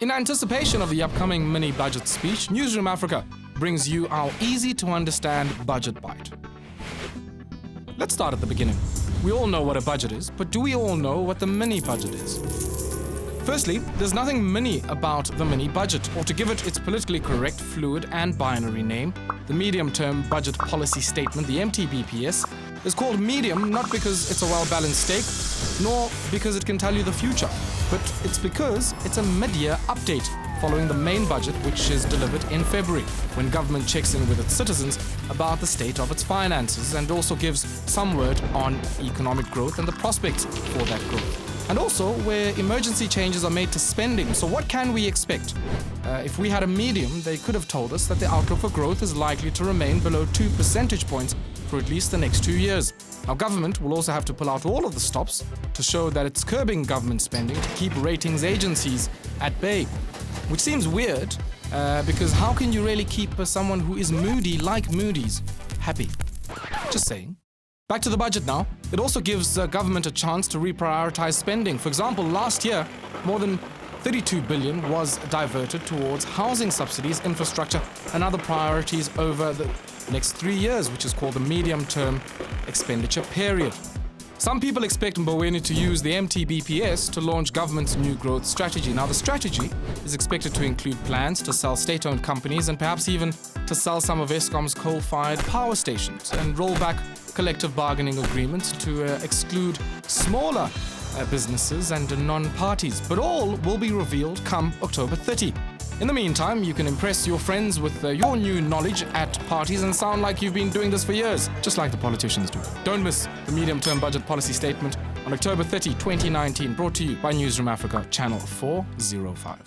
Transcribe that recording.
In anticipation of the upcoming mini-budget speech, Newsroom Africa brings you our easy-to-understand budget bite. Let's start at the beginning. We all know what a budget is, but do we all know what the mini-budget is? Firstly, there's nothing mini about the mini-budget, or to give it its politically correct, fluid and binary name, the Medium-Term Budget Policy Statement, the MTBPS, is called medium not because it's a well-balanced steak, nor because it can tell you the future, but it's because it's a mid-year update following the main budget, which is delivered in February, when government checks in with its citizens about the state of its finances and also gives some word on economic growth and the prospects for that growth. And also where emergency changes are made to spending. So what can we expect? If we had a medium, they could have told us that the outlook for growth is likely to remain below 2 percentage points for at least the next 2 years. Now, government will also have to pull out all of the stops to show that it's curbing government spending to keep ratings agencies at bay. Which seems weird, because how can you really keep someone who is moody like Moody's happy? Just saying. Back to the budget now. It also gives government a chance to reprioritize spending. For example, last year, more than 32 billion was diverted towards housing subsidies, infrastructure, and other priorities over the next 3 years, which is called the medium-term expenditure period. Some people expect Mboweni to use the MTBPS to launch government's new growth strategy. Now, the strategy is expected to include plans to sell state-owned companies and perhaps even to sell some of Eskom's coal-fired power stations and roll back collective bargaining agreements to exclude smaller businesses and non-parties. But all will be revealed come October 30. In the meantime, you can impress your friends with your new knowledge at parties and sound like you've been doing this for years, just like the politicians do. Don't miss the Medium-Term Budget Policy Statement on October 30, 2019, brought to you by Newsroom Africa, Channel 405.